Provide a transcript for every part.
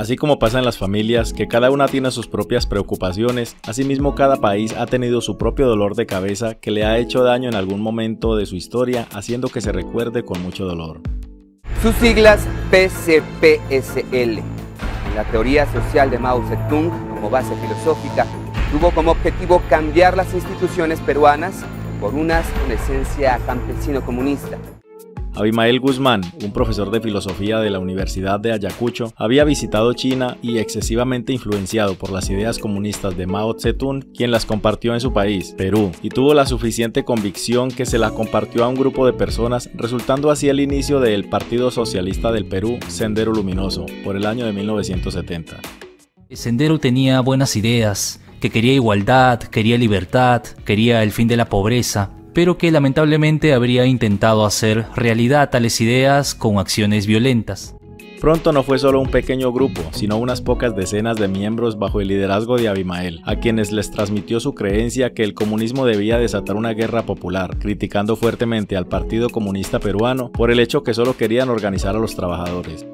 Así como pasa en las familias, que cada una tiene sus propias preocupaciones, asimismo cada país ha tenido su propio dolor de cabeza que le ha hecho daño en algún momento de su historia, haciendo que se recuerde con mucho dolor. Sus siglas PCPSL. En la teoría social de Mao Zedong, como base filosófica, tuvo como objetivo cambiar las instituciones peruanas por unas con esencia campesino-comunista. Abimael Guzmán, un profesor de filosofía de la Universidad de Ayacucho, había visitado China y, excesivamente influenciado por las ideas comunistas de Mao Zedong, quien las compartió en su país, Perú, y tuvo la suficiente convicción que se la compartió a un grupo de personas, resultando así el inicio del Partido Socialista del Perú, Sendero Luminoso, por el año de 1970. El Sendero tenía buenas ideas, que quería igualdad, quería libertad, quería el fin de la pobreza, pero que lamentablemente habría intentado hacer realidad tales ideas con acciones violentas. Pronto no fue solo un pequeño grupo, sino unas pocas decenas de miembros bajo el liderazgo de Abimael, a quienes les transmitió su creencia que el comunismo debía desatar una guerra popular, criticando fuertemente al Partido Comunista Peruano por el hecho que solo querían organizar a los trabajadores.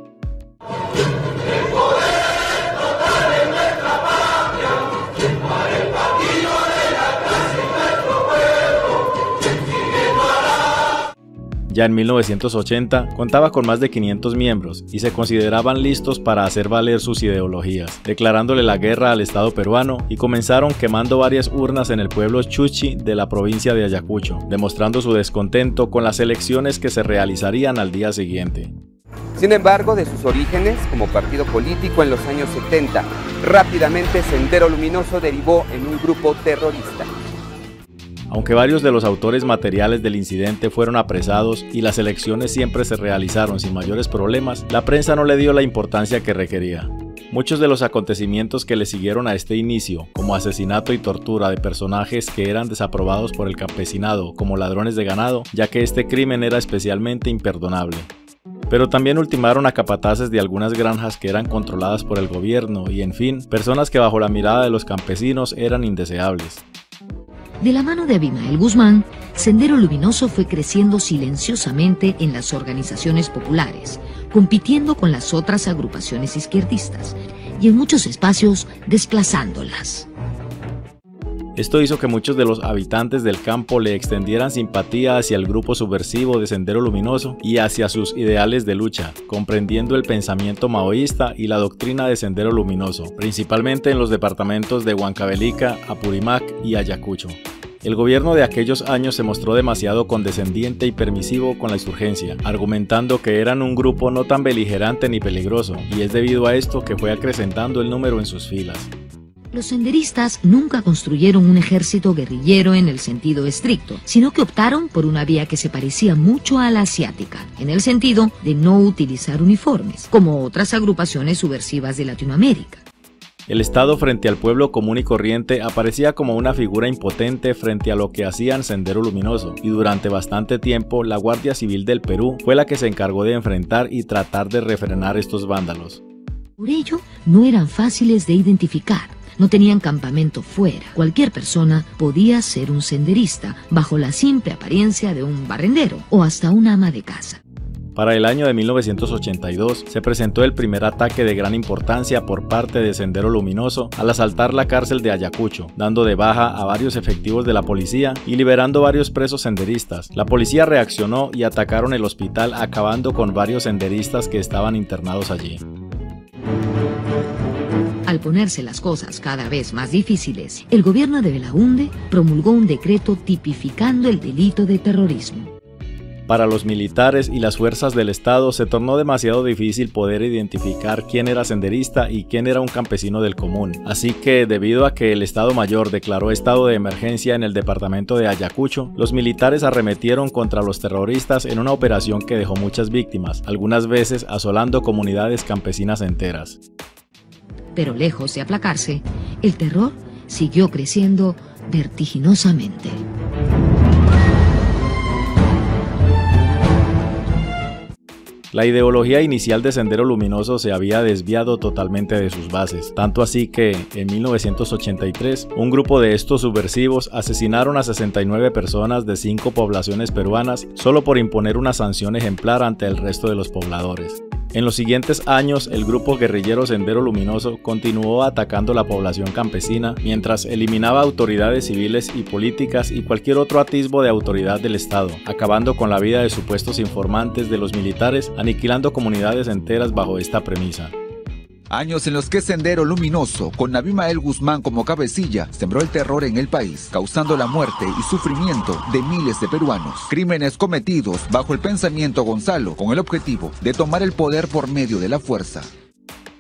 Ya en 1980 contaba con más de 500 miembros y se consideraban listos para hacer valer sus ideologías, declarándole la guerra al Estado peruano, y comenzaron quemando varias urnas en el pueblo Chuchi de la provincia de Ayacucho, demostrando su descontento con las elecciones que se realizarían al día siguiente. Sin embargo, de sus orígenes como partido político en los años 70, rápidamente Sendero Luminoso derivó en un grupo terrorista. Aunque varios de los autores materiales del incidente fueron apresados y las elecciones siempre se realizaron sin mayores problemas, la prensa no le dio la importancia que requería. Muchos de los acontecimientos que le siguieron a este inicio, como asesinato y tortura de personajes que eran desaprobados por el campesinado como ladrones de ganado, ya que este crimen era especialmente imperdonable. Pero también ultimaron a capataces de algunas granjas que eran controladas por el gobierno y, en fin, personas que bajo la mirada de los campesinos eran indeseables. De la mano de Abimael Guzmán, Sendero Luminoso fue creciendo silenciosamente en las organizaciones populares, compitiendo con las otras agrupaciones izquierdistas y en muchos espacios desplazándolas. Esto hizo que muchos de los habitantes del campo le extendieran simpatía hacia el grupo subversivo de Sendero Luminoso y hacia sus ideales de lucha, comprendiendo el pensamiento maoísta y la doctrina de Sendero Luminoso, principalmente en los departamentos de Huancavelica, Apurímac y Ayacucho. El gobierno de aquellos años se mostró demasiado condescendiente y permisivo con la insurgencia, argumentando que eran un grupo no tan beligerante ni peligroso, y es debido a esto que fue acrecentando el número en sus filas. Los senderistas nunca construyeron un ejército guerrillero en el sentido estricto, sino que optaron por una vía que se parecía mucho a la asiática, en el sentido de no utilizar uniformes, como otras agrupaciones subversivas de Latinoamérica. El Estado frente al pueblo común y corriente aparecía como una figura impotente frente a lo que hacían Sendero Luminoso, y durante bastante tiempo la Guardia Civil del Perú fue la que se encargó de enfrentar y tratar de refrenar estos vándalos. Por ello, no eran fáciles de identificar. No tenían campamento fuera. Cualquier persona podía ser un senderista bajo la simple apariencia de un barrendero o hasta un ama de casa. Para el año de 1982 se presentó el primer ataque de gran importancia por parte de Sendero Luminoso al asaltar la cárcel de Ayacucho, dando de baja a varios efectivos de la policía y liberando varios presos senderistas. La policía reaccionó y atacaron el hospital, acabando con varios senderistas que estaban internados allí. Al ponerse las cosas cada vez más difíciles, el gobierno de Belaúnde promulgó un decreto tipificando el delito de terrorismo. Para los militares y las fuerzas del Estado se tornó demasiado difícil poder identificar quién era senderista y quién era un campesino del común. Así que, debido a que el Estado Mayor declaró estado de emergencia en el departamento de Ayacucho, los militares arremetieron contra los terroristas en una operación que dejó muchas víctimas, algunas veces asolando comunidades campesinas enteras. Pero lejos de aplacarse, el terror siguió creciendo vertiginosamente. La ideología inicial de Sendero Luminoso se había desviado totalmente de sus bases, tanto así que, en 1983, un grupo de estos subversivos asesinaron a 69 personas de 5 poblaciones peruanas solo por imponer una sanción ejemplar ante el resto de los pobladores. En los siguientes años, el grupo guerrillero Sendero Luminoso continuó atacando la población campesina mientras eliminaba autoridades civiles y políticas y cualquier otro atisbo de autoridad del Estado, acabando con la vida de supuestos informantes de los militares, aniquilando comunidades enteras bajo esta premisa. Años en los que Sendero Luminoso, con Abimael Guzmán como cabecilla, sembró el terror en el país, causando la muerte y sufrimiento de miles de peruanos. Crímenes cometidos bajo el pensamiento Gonzalo, con el objetivo de tomar el poder por medio de la fuerza.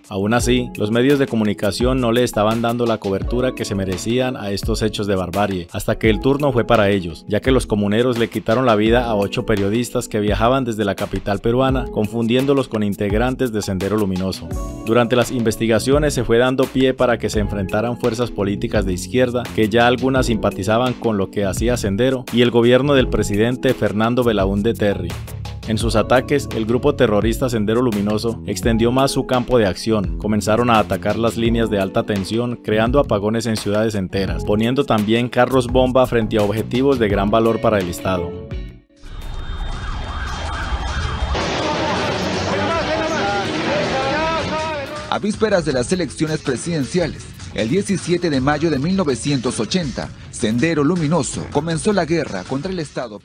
Aún así, los medios de comunicación no le estaban dando la cobertura que se merecían a estos hechos de barbarie, hasta que el turno fue para ellos, ya que los comuneros le quitaron la vida a 8 periodistas que viajaban desde la capital peruana, confundiéndolos con integrantes de Sendero Luminoso. Durante las investigaciones se fue dando pie para que se enfrentaran fuerzas políticas de izquierda, que ya algunas simpatizaban con lo que hacía Sendero, y el gobierno del presidente Fernando Belaúnde Terry. En sus ataques, el grupo terrorista Sendero Luminoso extendió más su campo de acción, comenzaron a atacar las líneas de alta tensión, creando apagones en ciudades enteras, poniendo también carros bomba frente a objetivos de gran valor para el Estado. A vísperas de las elecciones presidenciales, el 17 de mayo de 1980, Sendero Luminoso comenzó la guerra contra el Estado.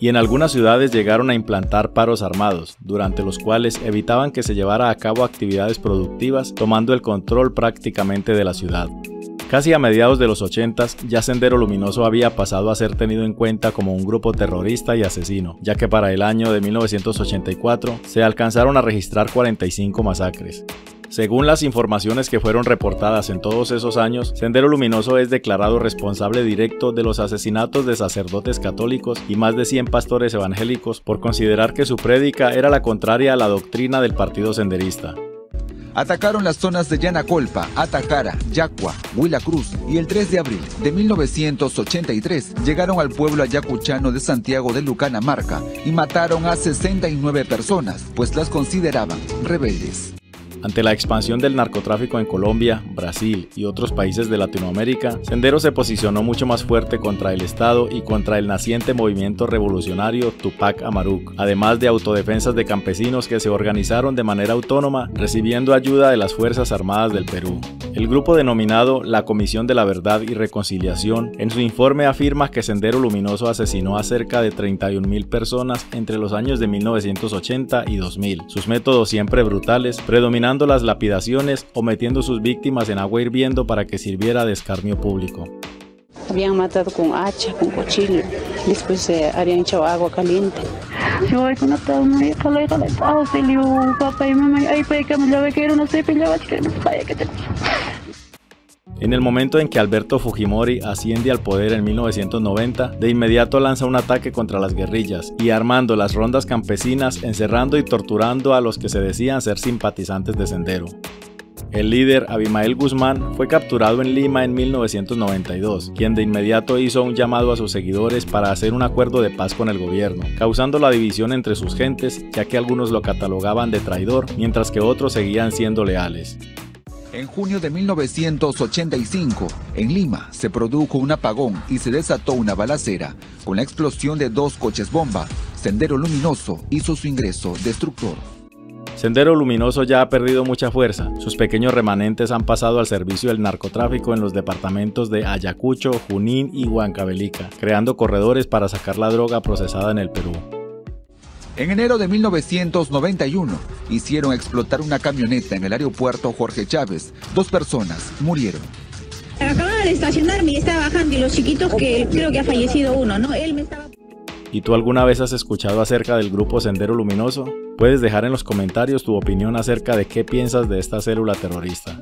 Y en algunas ciudades llegaron a implantar paros armados, durante los cuales evitaban que se llevara a cabo actividades productivas, tomando el control prácticamente de la ciudad. Casi a mediados de los 80s, ya Sendero Luminoso había pasado a ser tenido en cuenta como un grupo terrorista y asesino, ya que para el año de 1984 se alcanzaron a registrar 45 masacres. Según las informaciones que fueron reportadas en todos esos años, Sendero Luminoso es declarado responsable directo de los asesinatos de sacerdotes católicos y más de 100 pastores evangélicos por considerar que su prédica era la contraria a la doctrina del partido senderista. Atacaron las zonas de Yanacolpa, Atacara, Yacua, Huila Cruz y el 3 de abril de 1983 llegaron al pueblo ayacuchano de Santiago de Lucanamarca y mataron a 69 personas, pues las consideraban rebeldes. Ante la expansión del narcotráfico en Colombia, Brasil y otros países de Latinoamérica, Sendero se posicionó mucho más fuerte contra el Estado y contra el naciente movimiento revolucionario Tupac Amaru, además de autodefensas de campesinos que se organizaron de manera autónoma, recibiendo ayuda de las Fuerzas Armadas del Perú. El grupo denominado la Comisión de la Verdad y Reconciliación, en su informe afirma que Sendero Luminoso asesinó a cerca de 31.000 personas entre los años de 1980 y 2000. Sus métodos siempre brutales, predominando las lapidaciones o metiendo sus víctimas en agua hirviendo para que sirviera de escarnio público. Habían matado con hacha, con cuchillo, después habían echado agua caliente. En el momento en que Alberto Fujimori asciende al poder en 1990, de inmediato lanza un ataque contra las guerrillas y armando las rondas campesinas, encerrando y torturando a los que se decían ser simpatizantes de Sendero. El líder Abimael Guzmán fue capturado en Lima en 1992, quien de inmediato hizo un llamado a sus seguidores para hacer un acuerdo de paz con el gobierno, causando la división entre sus gentes, ya que algunos lo catalogaban de traidor, mientras que otros seguían siendo leales. En junio de 1985, en Lima, se produjo un apagón y se desató una balacera. Con la explosión de 2 coches bomba, Sendero Luminoso hizo su ingreso destructor. Sendero Luminoso ya ha perdido mucha fuerza, sus pequeños remanentes han pasado al servicio del narcotráfico en los departamentos de Ayacucho, Junín y Huancavelica, creando corredores para sacar la droga procesada en el Perú. En enero de 1991, hicieron explotar una camioneta en el aeropuerto Jorge Chávez. 2 personas murieron. Acababa de estacionarme y estaba bajando y los chiquitos que creo que ha fallecido uno, ¿no? Él me estaba... ¿Y tú alguna vez has escuchado acerca del grupo Sendero Luminoso? Puedes dejar en los comentarios tu opinión acerca de qué piensas de esta célula terrorista.